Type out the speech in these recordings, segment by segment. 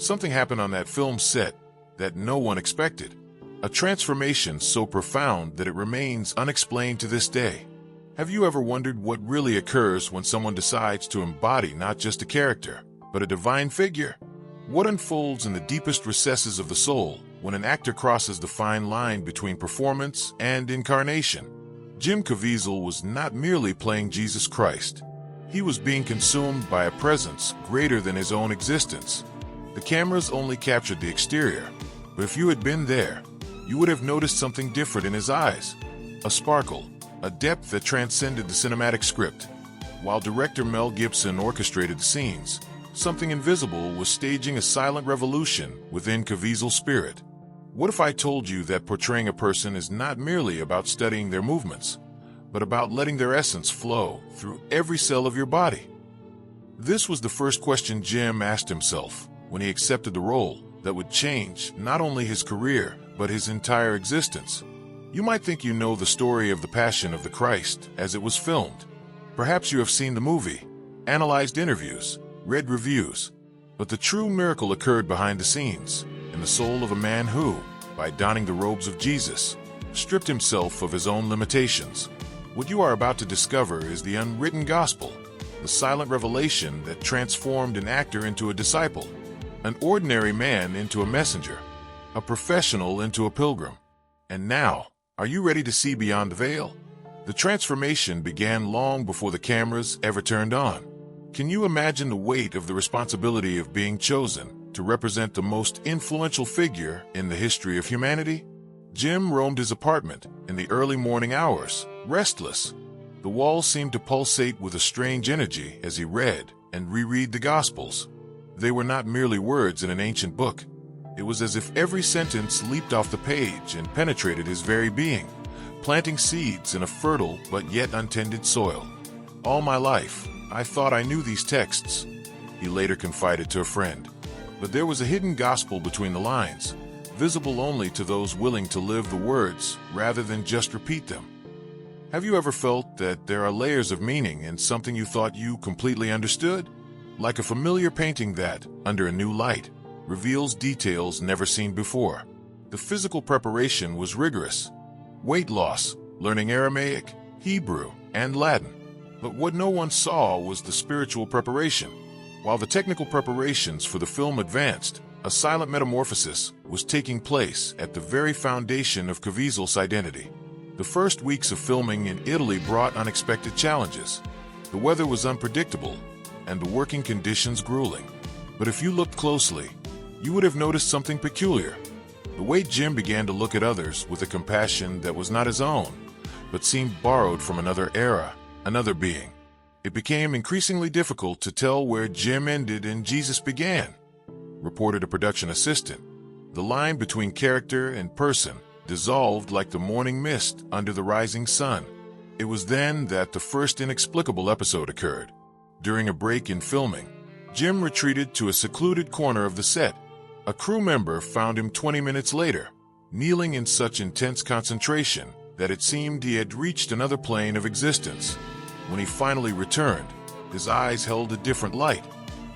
Something happened on that film set that no one expected. A transformation so profound that it remains unexplained to this day. Have you ever wondered what really occurs when someone decides to embody not just a character, but a divine figure? What unfolds in the deepest recesses of the soul when an actor crosses the fine line between performance and incarnation? Jim Caviezel was not merely playing Jesus Christ. He was being consumed by a presence greater than his own existence. The cameras only captured the exterior, but if you had been there, you would have noticed something different in his eyes. A sparkle, a depth that transcended the cinematic script. While director Mel Gibson orchestrated the scenes, something invisible was staging a silent revolution within Caviezel's spirit. What if I told you that portraying a person is not merely about studying their movements, but about letting their essence flow through every cell of your body? This was the first question Jim asked himself when he accepted the role that would change not only his career, but his entire existence. You might think you know the story of the Passion of the Christ as it was filmed. Perhaps you have seen the movie, analyzed interviews, read reviews. But the true miracle occurred behind the scenes, in the soul of a man who, by donning the robes of Jesus, stripped himself of his own limitations. What you are about to discover is the unwritten gospel, the silent revelation that transformed an actor into a disciple, an ordinary man into a messenger, a professional into a pilgrim. And now, are you ready to see beyond the veil? The transformation began long before the cameras ever turned on. Can you imagine the weight of the responsibility of being chosen to represent the most influential figure in the history of humanity? Jim roamed his apartment in the early morning hours, restless. The walls seemed to pulsate with a strange energy as he read and reread the Gospels. They were not merely words in an ancient book. It was as if every sentence leaped off the page and penetrated his very being, planting seeds in a fertile but yet untended soil. All my life, I thought I knew these texts, he later confided to a friend. But there was a hidden gospel between the lines, visible only to those willing to live the words rather than just repeat them. Have you ever felt that there are layers of meaning in something you thought you completely understood? Like a familiar painting that, under a new light, reveals details never seen before. The physical preparation was rigorous. Weight loss, learning Aramaic, Hebrew, and Latin. But what no one saw was the spiritual preparation. While the technical preparations for the film advanced, a silent metamorphosis was taking place at the very foundation of Caviezel's identity. The first weeks of filming in Italy brought unexpected challenges. The weather was unpredictable, and the working conditions grueling. But if you looked closely, you would have noticed something peculiar. The way Jim began to look at others with a compassion that was not his own, but seemed borrowed from another era, another being. It became increasingly difficult to tell where Jim ended and Jesus began, reported a production assistant. The line between character and person dissolved like the morning mist under the rising sun. It was then that the first inexplicable episode occurred. During a break in filming, Jim retreated to a secluded corner of the set. A crew member found him 20 minutes later, kneeling in such intense concentration that it seemed he had reached another plane of existence. When he finally returned, his eyes held a different light.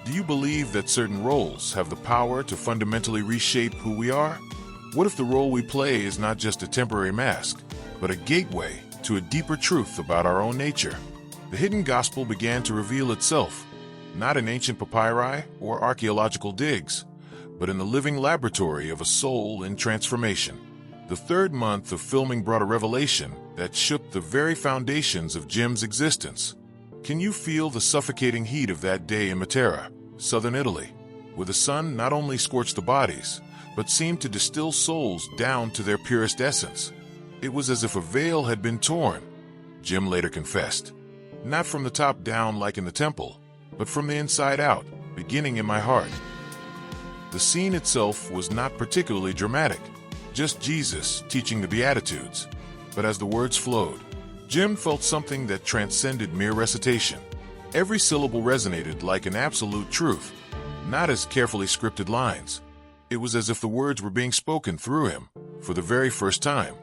Do you believe that certain roles have the power to fundamentally reshape who we are? What if the role we play is not just a temporary mask, but a gateway to a deeper truth about our own nature? The hidden gospel began to reveal itself, not in ancient papyri or archaeological digs, but in the living laboratory of a soul in transformation. The third month of filming brought a revelation that shook the very foundations of Jim's existence. Can you feel the suffocating heat of that day in Matera, southern Italy, where the sun not only scorched the bodies, but seemed to distill souls down to their purest essence? It was as if a veil had been torn, Jim later confessed. Not from the top down like in the temple, but from the inside out, beginning in my heart. The scene itself was not particularly dramatic, just Jesus teaching the Beatitudes. But as the words flowed, Jim felt something that transcended mere recitation. Every syllable resonated like an absolute truth, not as carefully scripted lines. It was as if the words were being spoken through him, for the very first time,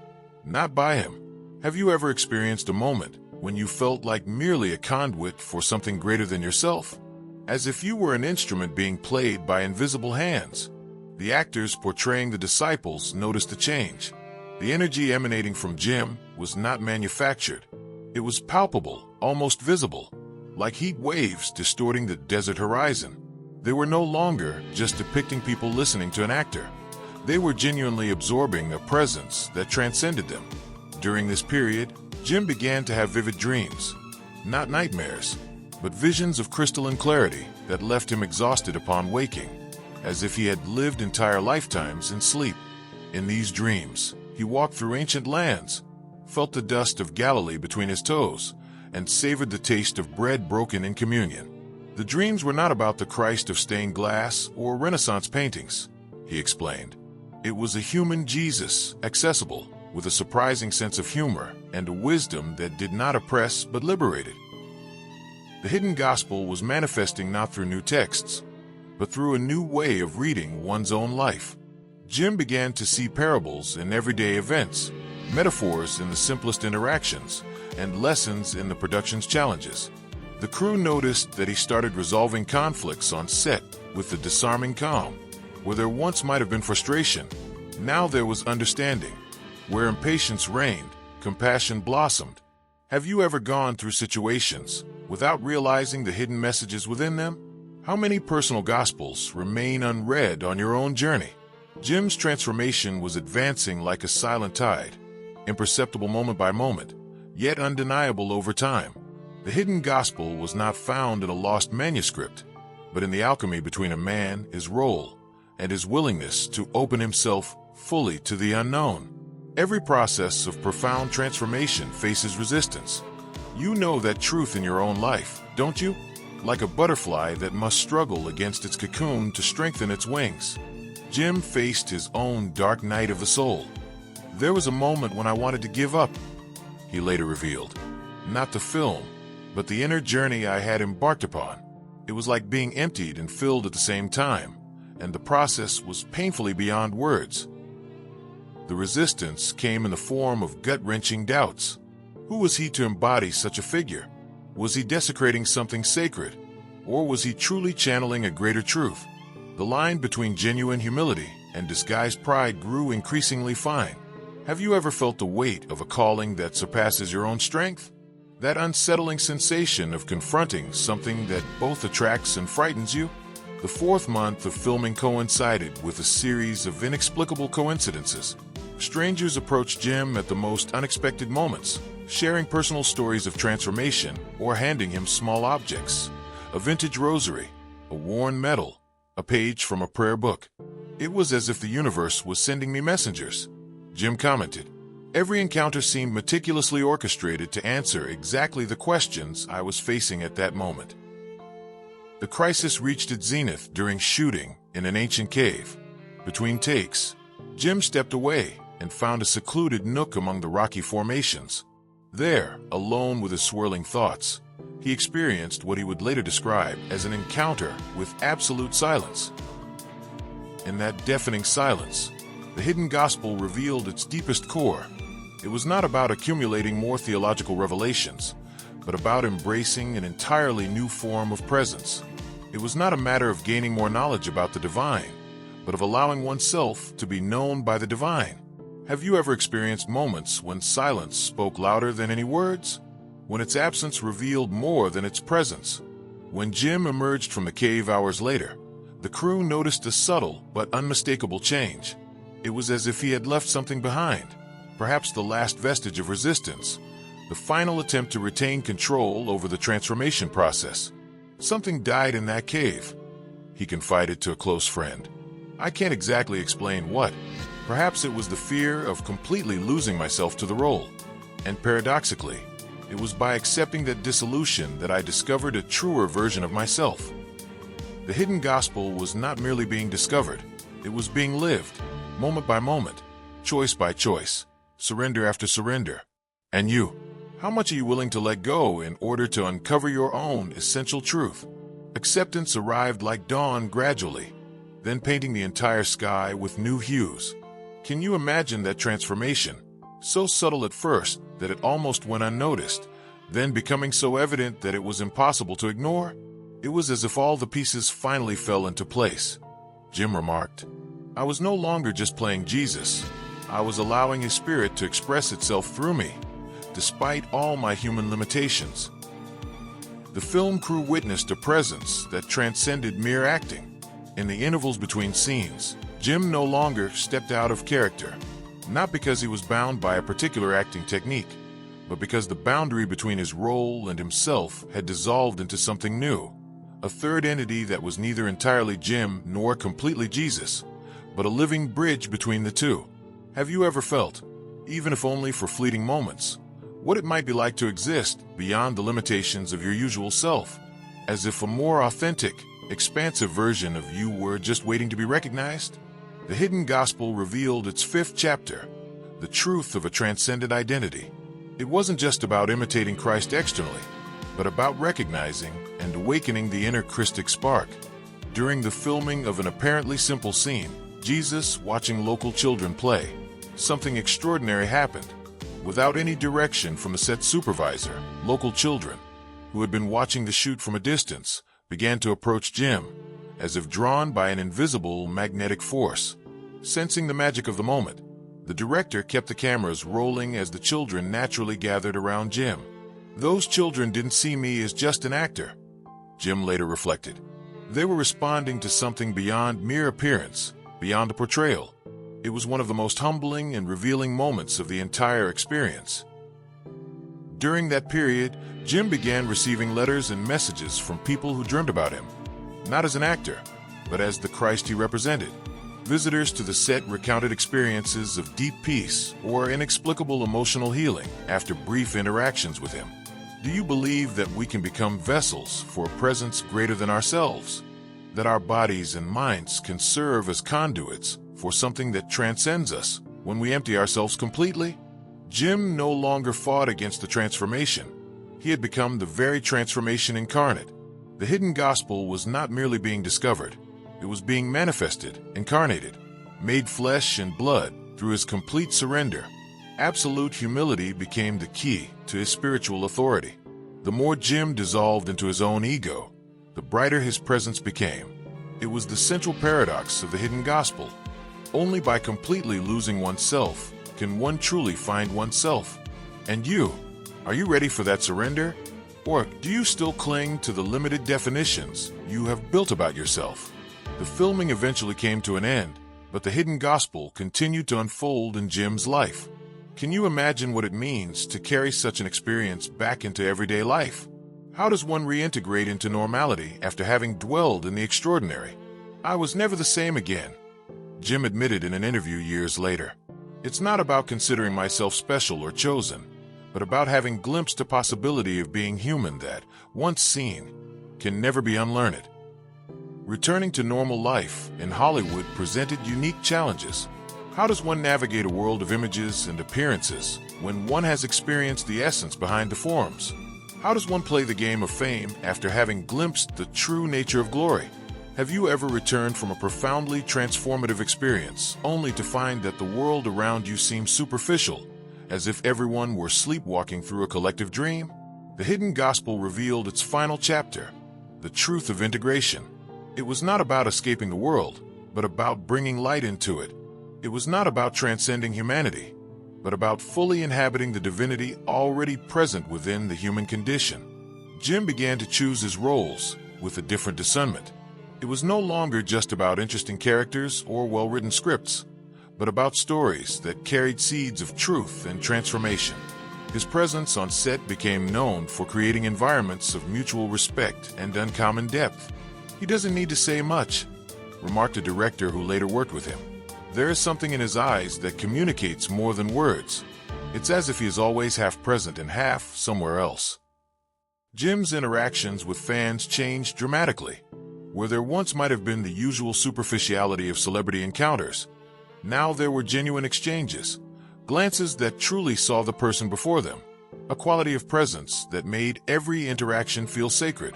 not by him. Have you ever experienced a moment when you felt like merely a conduit for something greater than yourself? as if you were an instrument being played by invisible hands. The actors portraying the disciples noticed the change. The energy emanating from Jim was not manufactured. It was palpable, almost visible, like heat waves distorting the desert horizon. They were no longer just depicting people listening to an actor. They were genuinely absorbing a presence that transcended them. During this period, Jim began to have vivid dreams. Not nightmares, but visions of crystalline clarity that left him exhausted upon waking, as if he had lived entire lifetimes in sleep. In these dreams, he walked through ancient lands, felt the dust of Galilee between his toes, and savored the taste of bread broken in communion. The dreams were not about the Christ of stained glass or Renaissance paintings, he explained. It was a human Jesus, accessible, with a surprising sense of humor and a wisdom that did not oppress but liberated. The hidden gospel was manifesting not through new texts, but through a new way of reading one's own life. Jim began to see parables in everyday events, metaphors in the simplest interactions, and lessons in the production's challenges. The crew noticed that he started resolving conflicts on set with a disarming calm. Where there once might have been frustration, now there was understanding. Where impatience reigned, compassion blossomed. Have you ever gone through situations without realizing the hidden messages within them? How many personal gospels remain unread on your own journey? Jim's transformation was advancing like a silent tide, imperceptible moment by moment, yet undeniable over time. The hidden gospel was not found in a lost manuscript, but in the alchemy between a man, his role, and his willingness to open himself fully to the unknown. Every process of profound transformation faces resistance. You know that truth in your own life, don't you? Like a butterfly that must struggle against its cocoon to strengthen its wings. Jim faced his own dark night of the soul. There was a moment when I wanted to give up, he later revealed. Not the film, but the inner journey I had embarked upon. It was like being emptied and filled at the same time, and the process was painfully beyond words. The resistance came in the form of gut-wrenching doubts. Who was he to embody such a figure? Was he desecrating something sacred, or was he truly channeling a greater truth? The line between genuine humility and disguised pride grew increasingly fine. Have you ever felt the weight of a calling that surpasses your own strength? That unsettling sensation of confronting something that both attracts and frightens you? The 4th month of filming coincided with a series of inexplicable coincidences. Strangers approached Jim at the most unexpected moments, sharing personal stories of transformation or handing him small objects. A vintage rosary, a worn medal, a page from a prayer book. It was as if the universe was sending me messengers, Jim commented. Every encounter seemed meticulously orchestrated to answer exactly the questions I was facing at that moment. The crisis reached its zenith during shooting in an ancient cave. Between takes, Jim stepped away and found a secluded nook among the rocky formations. There, alone with his swirling thoughts, he experienced what he would later describe as an encounter with absolute silence. In that deafening silence, the hidden gospel revealed its deepest core. It was not about accumulating more theological revelations, but about embracing an entirely new form of presence. It was not a matter of gaining more knowledge about the divine, but of allowing oneself to be known by the divine. Have you ever experienced moments when silence spoke louder than any words? When its absence revealed more than its presence? When Jim emerged from the cave hours later, the crew noticed a subtle but unmistakable change. It was as if he had left something behind, perhaps the last vestige of resistance, the final attempt to retain control over the transformation process. Something died in that cave, he confided to a close friend. I can't exactly explain what. Perhaps it was the fear of completely losing myself to the role. And paradoxically, it was by accepting that dissolution that I discovered a truer version of myself. The hidden gospel was not merely being discovered, it was being lived, moment by moment, choice by choice, surrender after surrender. And you? How much are you willing to let go in order to uncover your own essential truth? Acceptance arrived like dawn gradually, then painting the entire sky with new hues. Can you imagine that transformation, so subtle at first that it almost went unnoticed, then becoming so evident that it was impossible to ignore? It was as if all the pieces finally fell into place. Jim remarked, "I was no longer just playing Jesus. I was allowing his spirit to express itself through me, despite all my human limitations." The film crew witnessed a presence that transcended mere acting. In the intervals between scenes, Jim no longer stepped out of character, not because he was bound by a particular acting technique, but because the boundary between his role and himself had dissolved into something new, a third entity that was neither entirely Jim nor completely Jesus, but a living bridge between the two. Have you ever felt, even if only for fleeting moments, what it might be like to exist beyond the limitations of your usual self, as if a more authentic, expansive version of you were just waiting to be recognized? The Hidden Gospel revealed its 5th chapter, the truth of a transcendent identity. It wasn't just about imitating Christ externally, but about recognizing and awakening the inner Christic spark. During the filming of an apparently simple scene, Jesus watching local children play, something extraordinary happened. Without any direction from the set supervisor, local children, who had been watching the shoot from a distance, began to approach Jim, as if drawn by an invisible magnetic force. Sensing the magic of the moment, the director kept the cameras rolling as the children naturally gathered around Jim. "Those children didn't see me as just an actor," Jim later reflected. "They were responding to something beyond mere appearance, beyond a portrayal. It was one of the most humbling and revealing moments of the entire experience." During that period, Jim began receiving letters and messages from people who dreamed about him, not as an actor, but as the Christ he represented. Visitors to the set recounted experiences of deep peace or inexplicable emotional healing after brief interactions with him. Do you believe that we can become vessels for a presence greater than ourselves? That our bodies and minds can serve as conduits for something that transcends us when we empty ourselves completely? Jim no longer fought against the transformation. He had become the very transformation incarnate. The hidden gospel was not merely being discovered. It was being manifested, incarnated, made flesh and blood through his complete surrender. Absolute humility became the key to his spiritual authority. The more Jim dissolved into his own ego, the brighter his presence became. It was the central paradox of the hidden gospel. Only by completely losing oneself can one truly find oneself. And you, are you ready for that surrender? Or do you still cling to the limited definitions you have built about yourself? The filming eventually came to an end, but the hidden gospel continued to unfold in Jim's life. Can you imagine what it means to carry such an experience back into everyday life? How does one reintegrate into normality after having dwelled in the extraordinary? "I was never the same again," Jim admitted in an interview years later. "It's not about considering myself special or chosen, but about having glimpsed the possibility of being human that, once seen, can never be unlearned." Returning to normal life in Hollywood presented unique challenges. How does one navigate a world of images and appearances when one has experienced the essence behind the forms? How does one play the game of fame after having glimpsed the true nature of glory? Have you ever returned from a profoundly transformative experience only to find that the world around you seems superficial, as if everyone were sleepwalking through a collective dream? The hidden gospel revealed its final chapter, the truth of integration. It was not about escaping the world, but about bringing light into it. It was not about transcending humanity, but about fully inhabiting the divinity already present within the human condition. Jim began to choose his roles with a different discernment. It was no longer just about interesting characters or well-written scripts, but about stories that carried seeds of truth and transformation. His presence on set became known for creating environments of mutual respect and uncommon depth. "He doesn't need to say much," remarked a director who later worked with him. "There is something in his eyes that communicates more than words. It's as if he is always half present and half somewhere else." Jim's interactions with fans changed dramatically. Where there once might have been the usual superficiality of celebrity encounters, now there were genuine exchanges, glances that truly saw the person before them, a quality of presence that made every interaction feel sacred.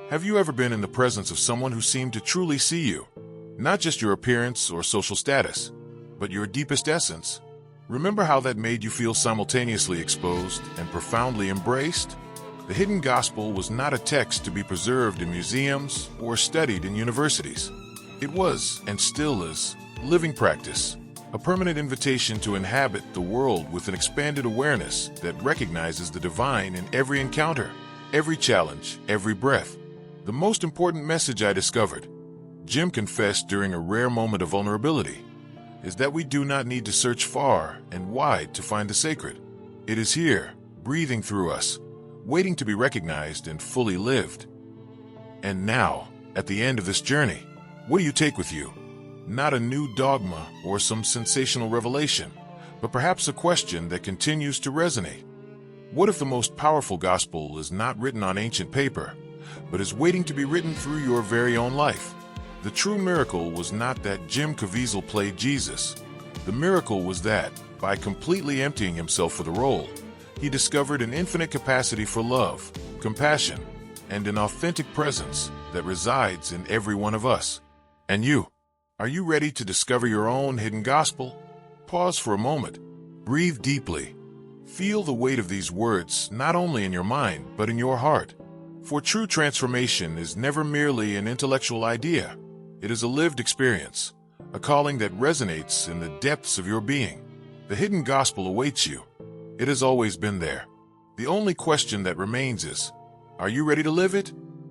Have you ever been in the presence of someone who seemed to truly see you? Not just your appearance or social status, but your deepest essence. Remember how that made you feel simultaneously exposed and profoundly embraced? The hidden gospel was not a text to be preserved in museums or studied in universities. It was, and still is, living practice, a permanent invitation to inhabit the world with an expanded awareness that recognizes the divine in every encounter, every challenge, every breath. The most important message I discovered, Jim confessed during a rare moment of vulnerability, is that we do not need to search far and wide to find the sacred. It is here, breathing through us, waiting to be recognized and fully lived. And now, at the end of this journey, what do you take with you? Not a new dogma or some sensational revelation, but perhaps a question that continues to resonate. What if the most powerful gospel is not written on ancient paper, but is waiting to be written through your very own life? The true miracle was not that Jim Caviezel played Jesus. The miracle was that, by completely emptying himself for the role, he discovered an infinite capacity for love, compassion, and an authentic presence that resides in every one of us. And you? Are you ready to discover your own hidden gospel? Pause for a moment. Breathe deeply. Feel the weight of these words not only in your mind, but in your heart. For true transformation is never merely an intellectual idea. It is a lived experience, a calling that resonates in the depths of your being. The hidden gospel awaits you. It has always been there. The only question that remains is, are you ready to live it?